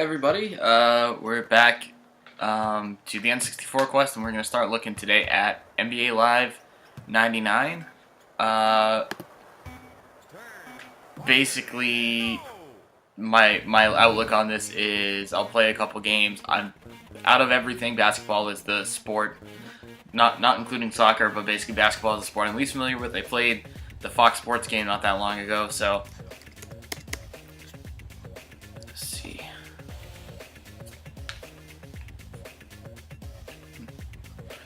everybody. We're back to the N64 quest, and we're going to start looking today at NBA Live 99. Basically, my outlook on this is I'll play a couple games. I'm out of everything. Basketball is the sport, not including soccer, but basically basketball is the sport I'm least familiar with. I played the Fox Sports game not that long ago, so.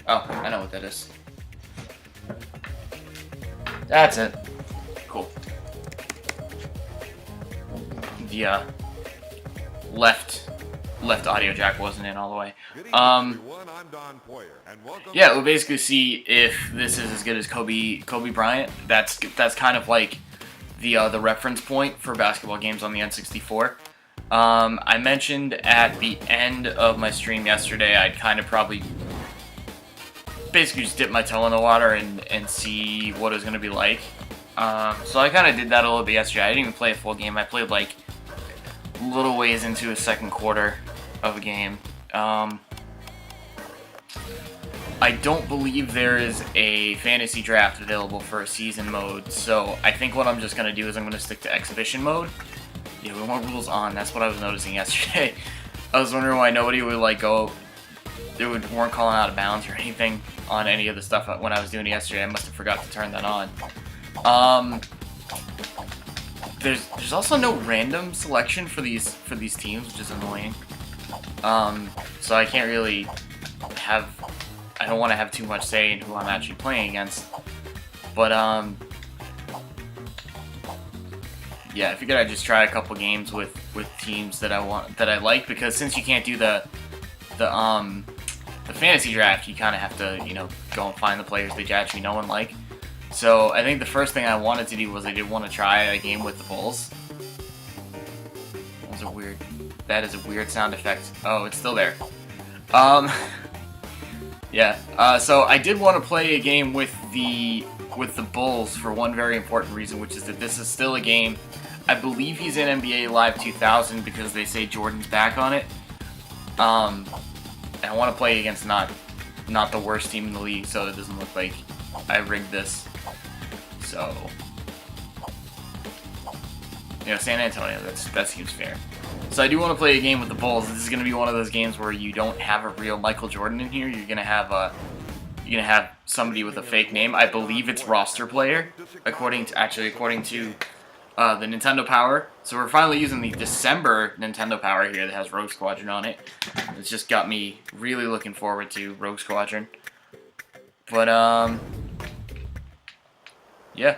Oh, I know what that is. That's it. Cool. The left audio jack wasn't in all the way. Yeah, we'll basically see if this is as good as Kobe Bryant. That's kind of like the reference point for basketball games on the N64. I mentioned at the end of my stream yesterday I'd kind of probably basically just dip my toe in the water and see what it was going to be like. So I kind of did that a little bit yesterday. I didn't even play a full game. I played like little ways into a second quarter of a game. I don't believe there is a fantasy draft available for a season mode, so I think what I'm just going to do is I'm going to stick to exhibition mode. Yeah, we want rules on. That's what I was noticing yesterday. I was wondering why nobody would like go. They weren't calling out of bounds or anything on any of the stuff when I was doing it yesterday. I must have forgot to turn that on. There's also no random selection for these teams, which is annoying. So I can't really have. I don't want to have too much say in who I'm actually playing against. But yeah, I figured I'd just try a couple games with teams that I like, because since you can't do the fantasy draft, you kind of have to, go and find the players that you actually know and like. So I think the first thing I wanted to do was I did want to try a game with the Bulls. That is a weird sound effect. Oh, it's still there. Yeah. So I did want to play a game with the Bulls for one very important reason, which is that this is still a game. I believe he's in NBA Live 2000 because they say Jordan's back on it. And I want to play against not the worst team in the league, so it doesn't look like I rigged this. So, San Antonio, that seems fair. So I do want to play a game with the Bulls. This is going to be one of those games where you don't have a real Michael Jordan in here. You're going to have somebody with a fake name. I believe it's roster player, according to the Nintendo Power. So we're finally using the December Nintendo Power here that has Rogue Squadron on it. It's just got me really looking forward to Rogue Squadron. But, yeah.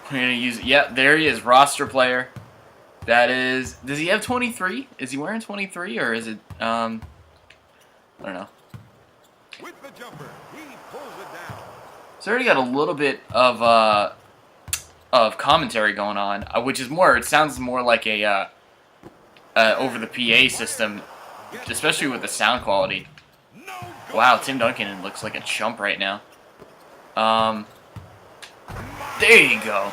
We're going to use it. Yeah, there he is, roster player. That is, does he have 23? Is he wearing 23, or is it, I don't know. With the jumper, he pulls it down. So I already got a little bit of commentary going on, which is it sounds more like a over the PA system, especially with the sound quality. Wow, Tim Duncan looks like a chump right now. There you go.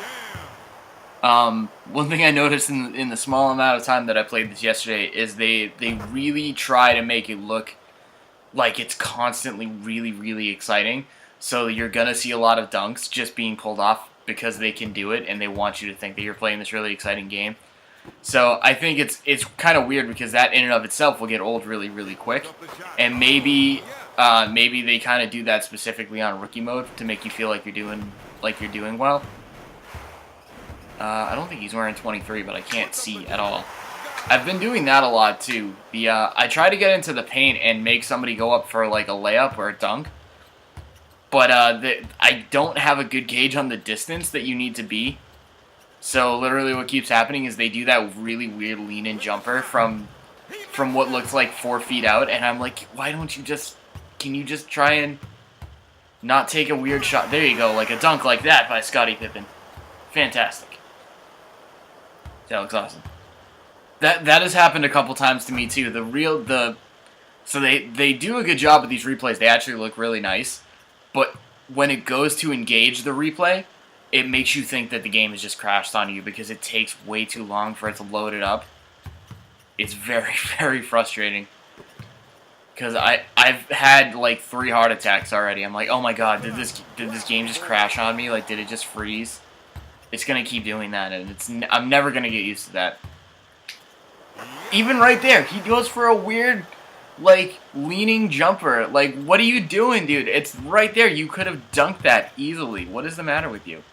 One thing I noticed in the small amount of time that I played this yesterday is they really try to make it look like it's constantly really, really exciting. So you're gonna see a lot of dunks just being pulled off because they can do it, and they want you to think that you're playing this really exciting game. So I think it's kind of weird, because that in and of itself will get old really, really quick. And maybe they kind of do that specifically on rookie mode to make you feel like you're doing well. I don't think he's wearing 23, but I can't see at all. I've been doing that a lot too. I try to get into the paint and make somebody go up for like a layup or a dunk, but I don't have a good gauge on the distance that you need to be. So literally what keeps happening is they do that really weird lean-in jumper from what looks like 4 feet out, and I'm like, why don't you can you just try and not take a weird shot? There you go, like a dunk like that by Scottie Pippen. Fantastic. That looks awesome. That has happened a couple times to me too. So they do a good job with these replays. They actually look really nice. But when it goes to engage the replay, it makes you think that the game has just crashed on you because it takes way too long for it to load it up. It's very, very frustrating. Because I've had like 3 heart attacks already. I'm like, oh my god, did this game just crash on me? Like, did it just freeze? It's gonna keep doing that, and I'm never gonna get used to that. Even right there, he goes for a weird, like, leaning jumper. Like, what are you doing, dude? It's right there. You could have dunked that easily. What is the matter with you?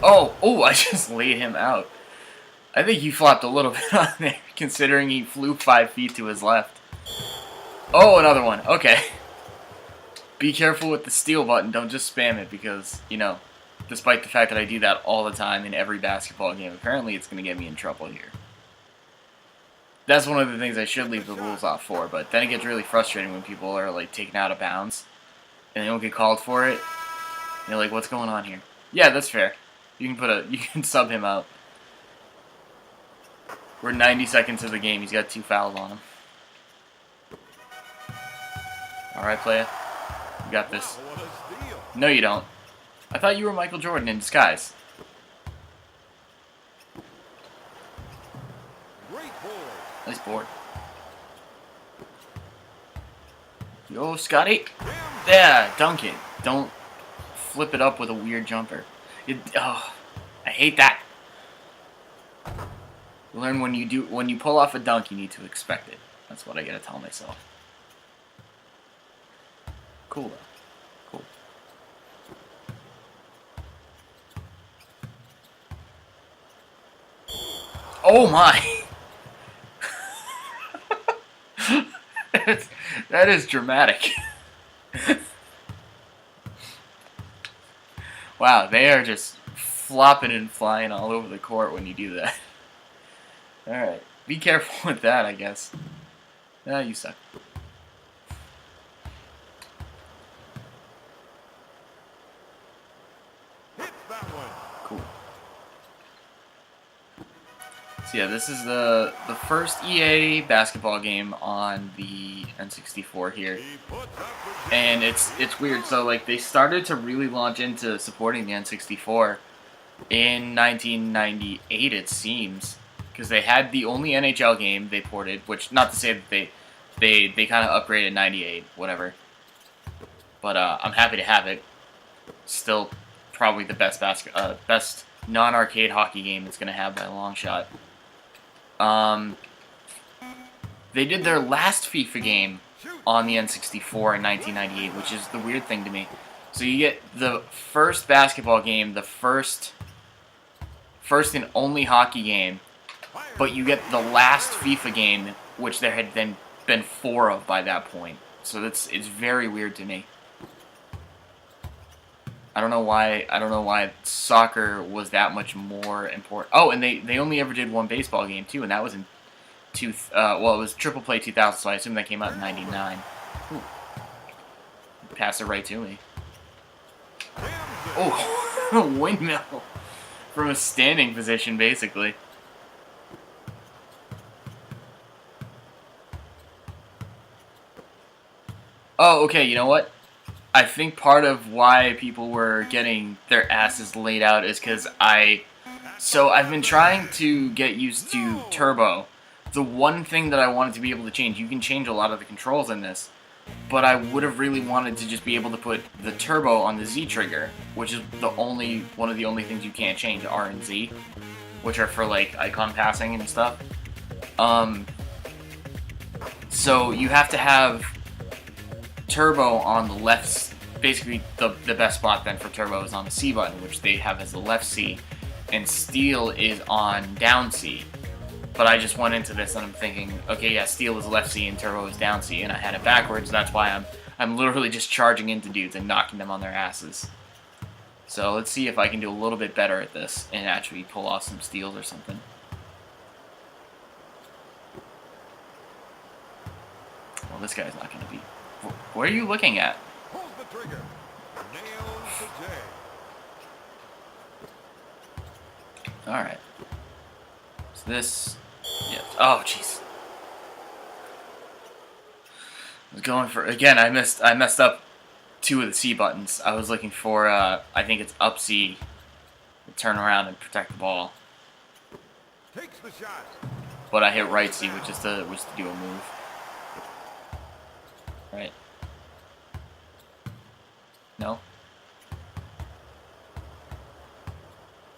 Oh, I just laid him out. I think he flopped a little bit on there, considering he flew 5 feet to his left. Oh, another one. Okay. Be careful with the steal button. Don't just spam it because, you know, despite the fact that I do that all the time in every basketball game, apparently it's going to get me in trouble here. That's one of the things I should leave the rules off for, but then it gets really frustrating when people are, like, taken out of bounds and they don't get called for it. And you're like, what's going on here? Yeah, that's fair. You can sub him out. We're 90 seconds of the game. He's got 2 fouls on him. Alright, playa. You got this. No, you don't. I thought you were Michael Jordan in disguise. Nice board. Yo, Scotty. Yeah, dunk it. Don't flip it up with a weird jumper. Oh, I hate that. Learn when you pull off a dunk, you need to expect it. That's what I gotta tell myself. Cool though. Cool. Oh my! That is dramatic. Wow, they are just flopping and flying all over the court when you do that. Alright, be careful with that, I guess. Ah, you suck. Cool. So yeah, this is the first EA basketball game on the N64 here. And it's weird. So like they started to really launch into supporting the N64 in 1998, it seems, because they had the only NHL game they ported, which not to say that they kind of upgraded 98, whatever. But I'm happy to have it. Still, probably the best best non-arcade hockey game it's gonna have by a long shot. They did their last FIFA game on the N64 in 1998, which is the weird thing to me. So you get the first basketball game, the first and only hockey game, but you get the last FIFA game, which there had then been 4 of by that point. So it's very weird to me. I don't know why soccer was that much more important. Oh, and they only ever did 1 baseball game too, and that was in well, it was Triple Play 2000, so I assume that came out in '99. Ooh. Pass it right to me. Oh, a windmill from a standing position, basically. Oh, okay, you know what? I think part of why people were getting their asses laid out is because I've been trying to get used to Turbo. The one thing that I wanted to be able to change, you can change a lot of the controls in this, but I would have really wanted to just be able to put the Turbo on the Z trigger, which is one of the only things you can't change, R and Z, which are for like icon passing and stuff. So you have to have Turbo on the left, basically the best spot then for Turbo is on the C button, which they have as the left C, and Steel is on down C. But I just went into this and I'm thinking, okay, yeah, Steel is left C and Turbo is down C, and I had it backwards. That's why I'm literally just charging into dudes and knocking them on their asses. So let's see if I can do a little bit better at this and actually pull off some steals or something. Well, this guy's not going to be... What are you looking at? Alright. So this... Yeah. Oh, jeez. I was going for... Again, I messed up 2 of the C buttons. I was looking for, I think it's up C to turn around and protect the ball. But I hit right C, which is was to do a move. Right. No.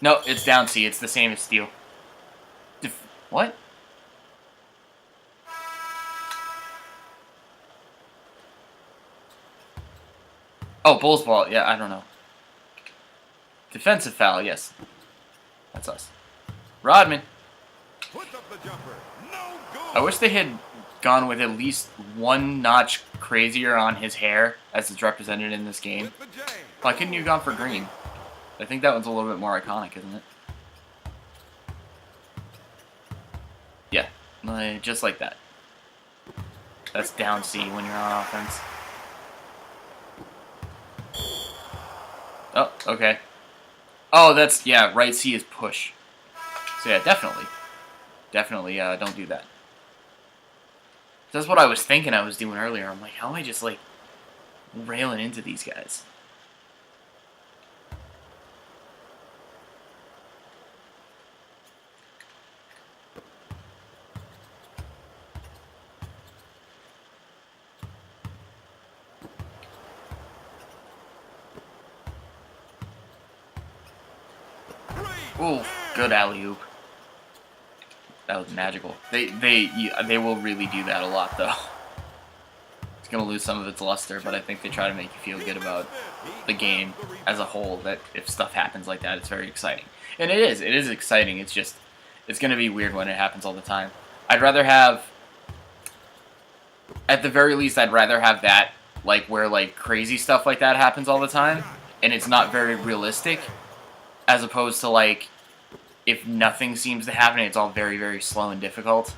No, it's down C. It's the same as steal. What? Oh, Bull's ball. Yeah, I don't know. Defensive foul, yes. That's us. Rodman. I wish they had gone with at least one notch crazier on his hair as it's represented in this game. Why couldn't you have gone for green? I think that one's a little bit more iconic, isn't it? Yeah, just like that. That's down C when you're on offense. Oh, okay. Oh, that's, yeah, right C is push. So yeah, definitely. Definitely don't do that. That's what I was thinking I was doing earlier. I'm like, how am I just, like, railing into these guys? Ooh, good alley-oop. That was magical. They will really do that a lot, though. It's gonna lose some of its luster, but I think they try to make you feel good about the game as a whole. That if stuff happens like that, it's very exciting, and it is. It is exciting. It's just, it's gonna be weird when it happens all the time. I'd rather have, at the very least, I'd rather have that, like where like crazy stuff like that happens all the time, and it's not very realistic. As opposed to, like, if nothing seems to happen, it's all very, very slow and difficult.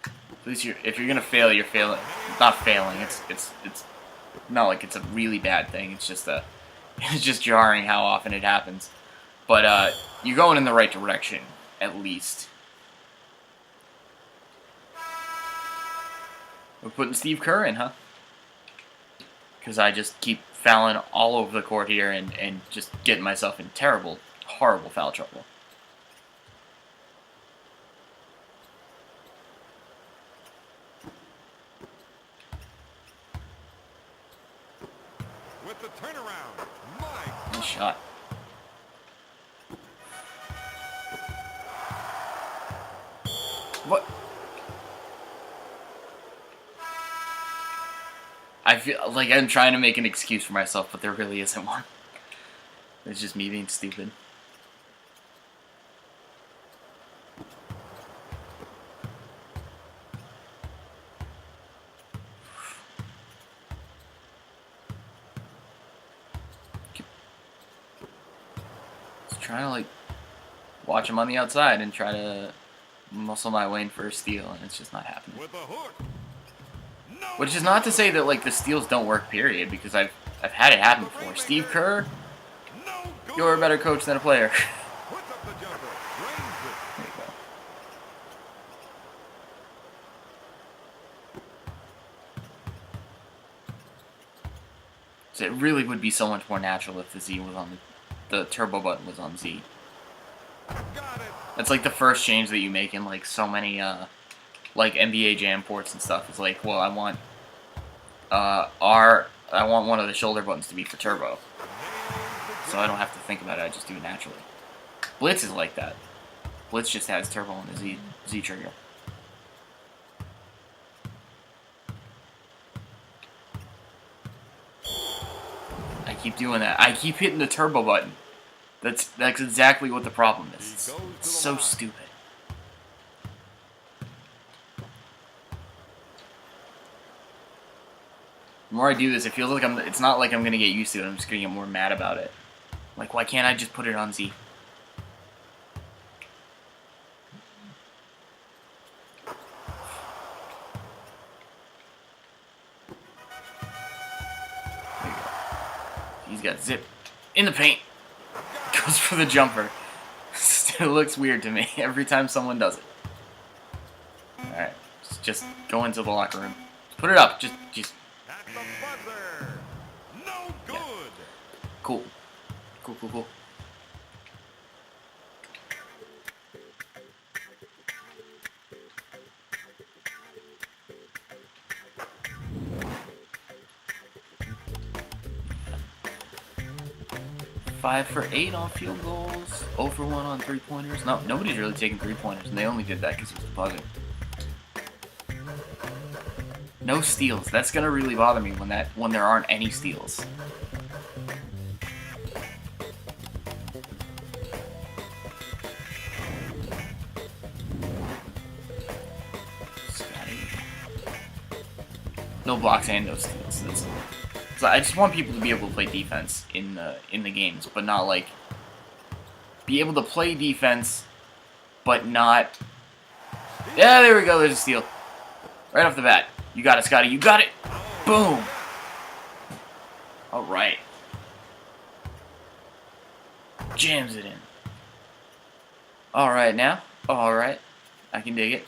At least if you're gonna fail, you're failing. Not failing. It's not like it's a really bad thing. It's just it's just jarring how often it happens. But you're going in the right direction, at least. We're putting Steve Kerr in, huh? Because I just keep fouling all over the court here and just getting myself in terrible, horrible foul trouble. With the turnaround, Nice shot. What? I feel like I'm trying to make an excuse for myself, but there really isn't one. It's just me being stupid. Just trying to, like, watch him on the outside and try to muscle my way in for a steal, and it's just not happening. with the hook. No Which is not to say that, like, the steals don't work, period, because I've had it happen before. Steve Kerr, no good. you're a better coach than a player. Puts up the jumper. Drains it. There you go. So it really would be so much more natural if the Z was on the turbo button was on Z. Got it. That's like the first change that you make in like so many like NBA Jam ports and stuff. It's like, well, I want I want one of the shoulder buttons to be for turbo, so I don't have to think about it. I just do it naturally. Blitz is like that. Blitz just has turbo on the Z trigger. I keep doing that. I keep hitting the turbo button. That's exactly what the problem is. It's so stupid. The more I do this, it feels like it's not like I'm gonna get used to it. I'm just gonna get more mad about it. Like, why can't I just put it on Z? There you go. He's got zip in the paint. Goes for the jumper. It looks weird to me every time someone does it. Alright, just go into the locker room. Put it up. Just. At the buzzer. No good. Cool. Cool. 5 for 8 on field goals. 0 for 1 on 3-pointers. No, nobody's really taking 3-pointers, and they only did that because it was a buzzer. No steals. That's gonna really bother me when there aren't any steals. No blocks and no steals. So I just want people to be able to play defense in the games, but not like be able to play defense, but not. Yeah, there we go. There's a steal, right off the bat. You got it, Scotty. You got it. Boom. All right. Jams it in. All right now. All right. I can dig it.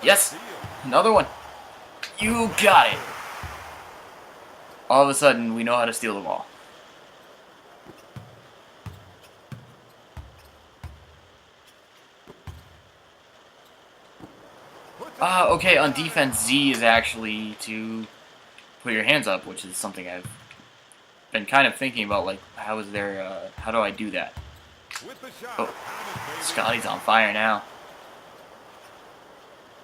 Yes! Another one! You got it! All of a sudden, we know how to steal the ball. Okay, on defense, Z is actually to put your hands up, which is something I've been kind of thinking about, like, how do I do that? Oh, Scotty's on fire now.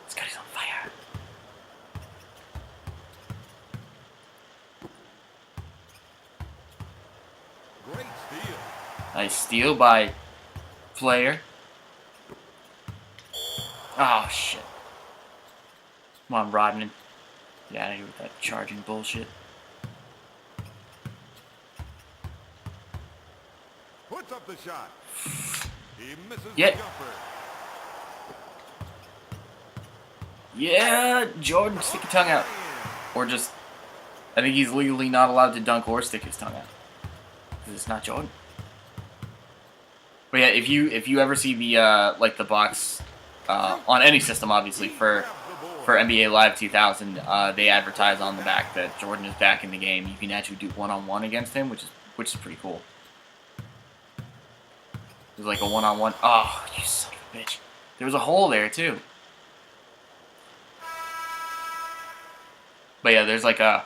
Scotty's on fire. Great steal. Nice steal by player. Oh, shit. Come on, Rodman. Get out of here with that charging bullshit. Puts up the shot. He misses the Yeah. jumper. Yeah, Jordan, stick your tongue out. Or just, I think he's legally not allowed to dunk or stick his tongue out. Because it's not Jordan. But yeah, if you ever see the, like the box, on any system obviously, for NBA Live 2000, they advertise on the back that Jordan is back in the game. You can actually do one-on-one against him, which is pretty cool. There's like a one-on-one. Oh, you son of a bitch. There was a hole there too. But yeah, there's a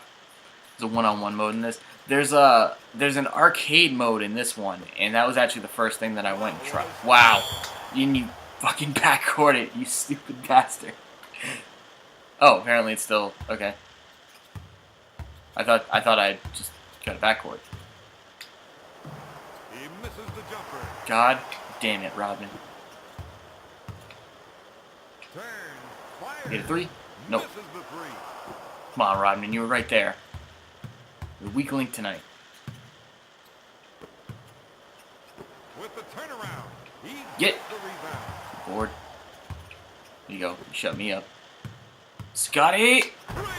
one-on-one mode in this. There's an arcade mode in this one, and that was actually the first thing that I went and tried. Wow, you fucking backcourt it, you stupid bastard. Oh, apparently it's still okay. I thought I just got a backcourt. He misses the jumper. God damn it, Rodman. Turn. Fire. Get a three? Nope. Misses the three. Come on, Rodman, you were right there. The weak link tonight. With the turnaround. He Get gets the rebound. board. There you go. You shut me up. Scotty!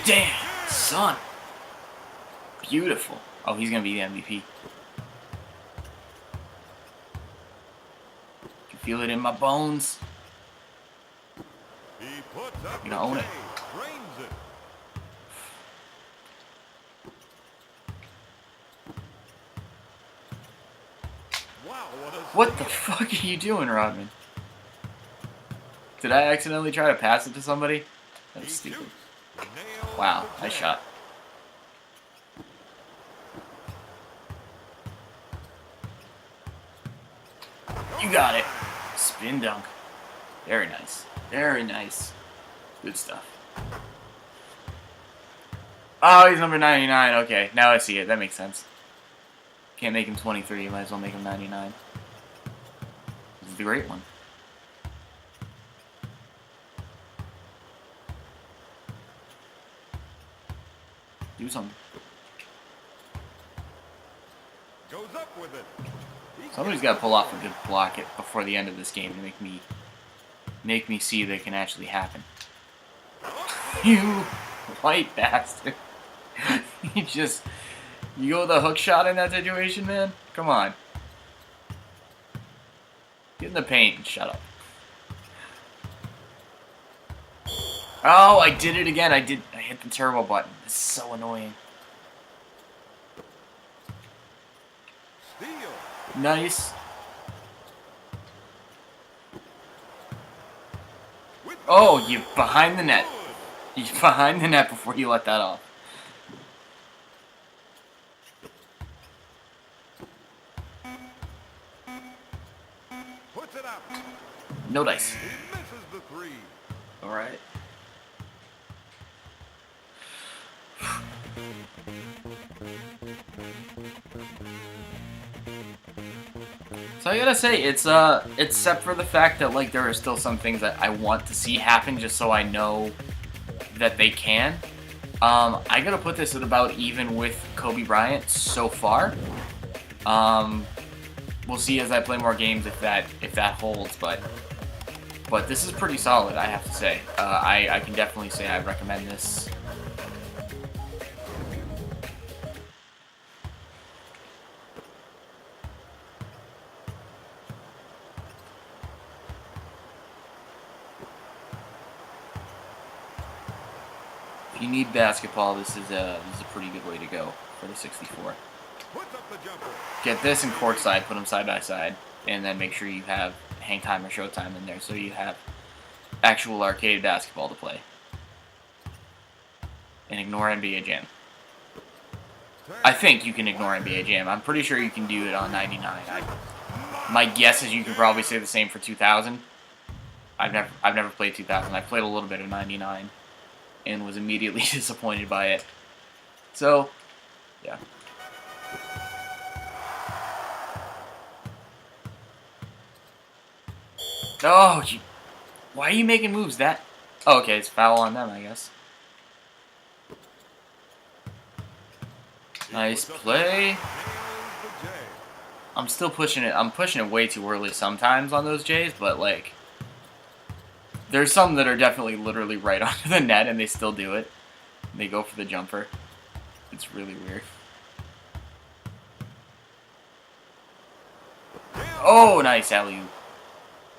Damn, son. Beautiful. Oh, he's gonna be the MVP. You can feel it in my bones. He puts up You're gonna own it. Drains it. Wow, What the fuck are you doing, Rodman? Did I accidentally try to pass it to somebody? That was stupid. Wow, nice shot. You got it. Spin dunk. Very nice. Very nice. Good stuff. Oh, he's number 99. Okay, now I see it. That makes sense. Can't make him 23. You might as well make him 99. This is the great one. Do something. Goes up with it. Somebody's got to pull off a good block it before the end of this game to make me see that it can actually happen. You white bastard. You go with a hook shot in that situation, man? Come on. Get in the paint and shut up. Oh, I did it again. I hit the turbo button. This is so annoying. Steal. Nice. Oh, you behind the net. You behind the net before you let that off. Puts it up. No dice. He misses the three. All right. So I gotta say, it's except for the fact that like there are still some things that I want to see happen, just so I know that they can. I gotta put this at about even with Kobe Bryant so far. We'll see as I play more games if that holds, but this is pretty solid, I have to say. I can definitely say I recommend this. If you need basketball, this is a pretty good way to go for the 64. Puts up the jumper. Get this in courtside, put them side by side, and then make sure you have hang time or showtime in there so you have actual arcade basketball to play. And ignore NBA Jam. I think you can ignore NBA Jam. I'm pretty sure you can do it on 99. My guess is you can probably say the same for 2000. I've never played 2000. I played a little bit of 99 and was immediately disappointed by it. So, yeah. Oh, why are you making moves that? Oh, okay, it's foul on them, I guess. Nice play. I'm still pushing it. I'm pushing it way too early sometimes on those J's, but like, there's some that are definitely literally right onto the net and they still do it. They go for the jumper. It's really weird. Oh, nice alley-oop.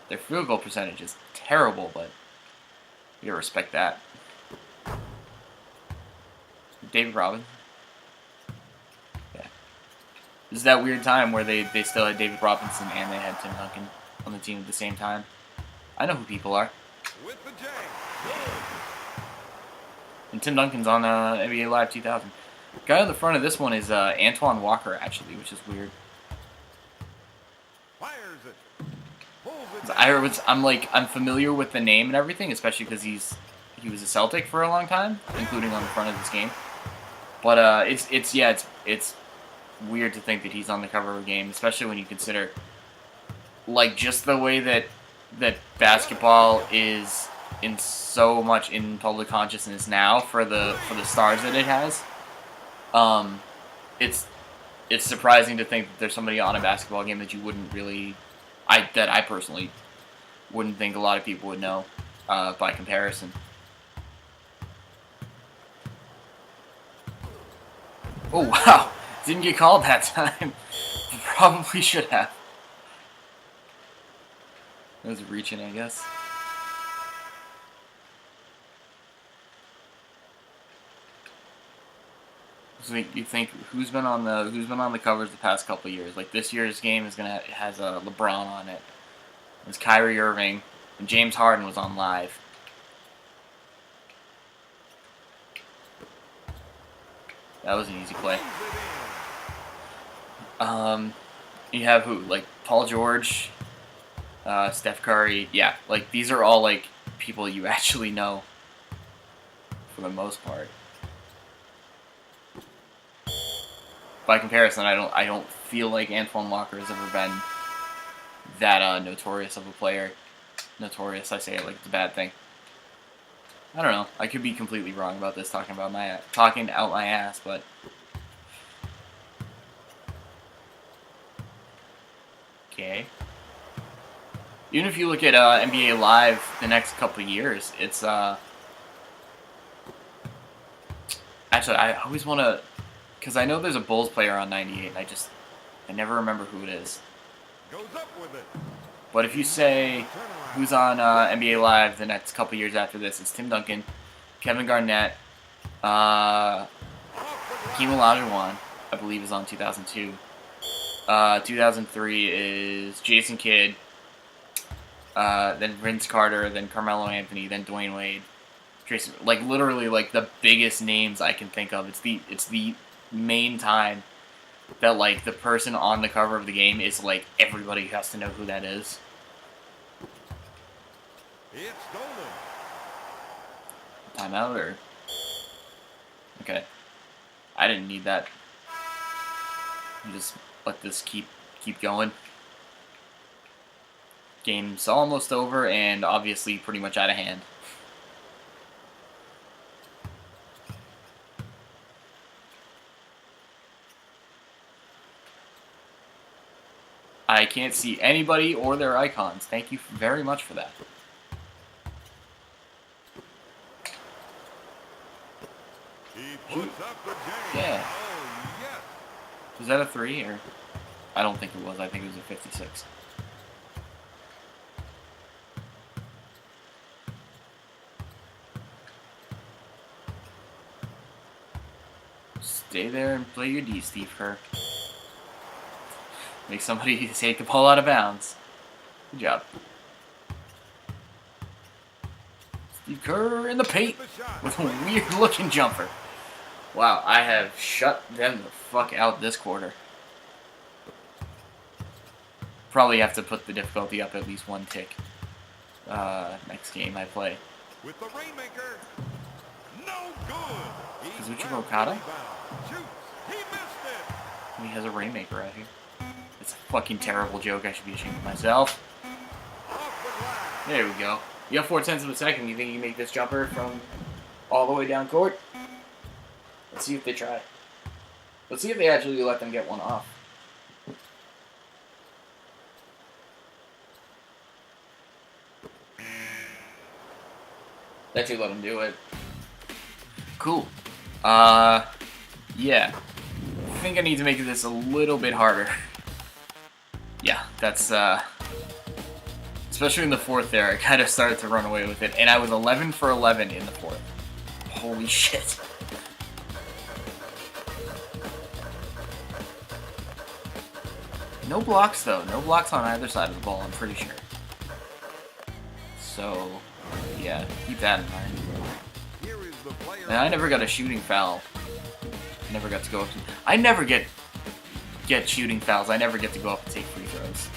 Their field goal percentage is terrible, but you gotta respect that. David Robinson. Yeah. This is that weird time where they still had David Robinson and they had Tim Duncan on the team at the same time. I know who people are. With the J. And Tim Duncan's on NBA Live 2000. Guy on the front of this one is Antoine Walker, actually, which is weird. Fires it. Pulls it. I'm familiar with the name and everything, especially because he was a Celtic for a long time, including on the front of this game. But it's weird to think that he's on the cover of a game, especially when you consider like just the way that basketball is in so much in public consciousness now for the stars that it has. It's surprising to think that there's somebody on a basketball game that you wouldn't really, that I personally wouldn't think a lot of people would know by comparison. Oh wow, didn't get called that time. Probably should have. It was reaching, I guess. So you think who's been on the covers the past couple of years? Like this year's game has LeBron on it. It's Kyrie Irving and James Harden was on live. That was an easy play. You have who? Like Paul George, Steph Curry. Yeah, like these are all like people you actually know for the most part. By comparison, I don't feel like Antoine Walker has ever been that notorious of a player. Notorious, I say it like it's a bad thing. I don't know. I could be completely wrong about this, talking out my ass, but okay. Even if you look at NBA Live the next couple of years, it's actually I always want to. Because I know there's a Bulls player on 98, and I never remember who it is. Goes up with it. But if you say who's on NBA Live the next couple years after this, it's Tim Duncan, Kevin Garnett, Hakeem Olajuwon, I believe is on 2002. 2003 is Jason Kidd, then Vince Carter, then Carmelo Anthony, then Dwayne Wade. Tracy, like literally like the biggest names I can think of. It's the main time that like the person on the cover of the game is like everybody has to know who that is. It's stolen. Timeout or? Okay. I didn't need that. Just let this keep going. Game's almost over and obviously pretty much out of hand. I can't see anybody or their icons. Thank you very much for that. He puts up the jam. Yeah. Oh, yes. Was that a 3 or? I don't think it was. I think it was a 56. Stay there and play your D, Steve Kerr. Make somebody take the ball out of bounds. Good job. Steve Kerr in the paint with a weird looking jumper. Wow, I have shut them the fuck out this quarter. Probably have to put the difficulty up at least 1 tick. Next game I play. With the rainmaker. No good. Kazuchika Okada? Shoots. He missed it. He has a rainmaker out here. It's a fucking terrible joke. I should be ashamed of myself. Off the glass. There we go. You have 0.4 of a second. You think you can make this jumper from all the way down court? Let's see if they try. Let's see if they actually let them get one off. They actually let them do it. Cool. Yeah. I think I need to make this a little bit harder. Yeah, that's, especially in the fourth there, I kind of started to run away with it, and I was 11 for 11 in the fourth. Holy shit. No blocks, though. No blocks on either side of the ball, I'm pretty sure. So, yeah, keep that in mind. Here is the player. And I never got a shooting foul. Never got to go up to... I never get shooting fouls. I never get to go up and take free throws.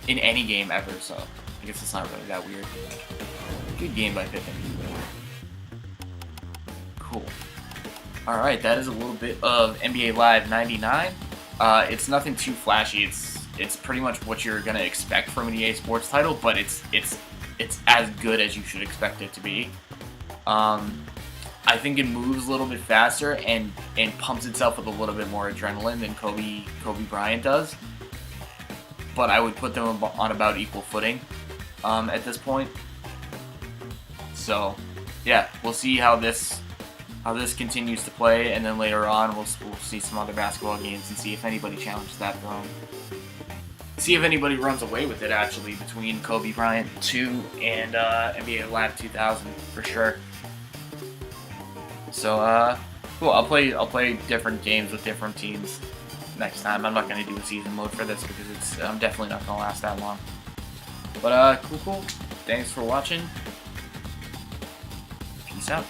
In any game ever, so I guess it's not really that weird. Good game by Pippen. Cool. Alright, that is a little bit of NBA Live 99. It's nothing too flashy. It's pretty much what you're gonna expect from an EA Sports title, but it's as good as you should expect it to be. I think it moves a little bit faster and pumps itself with a little bit more adrenaline than Kobe Bryant does. But I would put them on about equal footing at this point. So, yeah, we'll see how this continues to play, and then later on we'll see some other basketball games and see if anybody challenges that throne. See if anybody runs away with it, actually, between Kobe Bryant 2 and NBA Live 2000 for sure. So, cool. I'll play different games with different teams next time. I'm not gonna do a season mode for this because I'm definitely not gonna last that long. But cool. Thanks for watching. Peace out.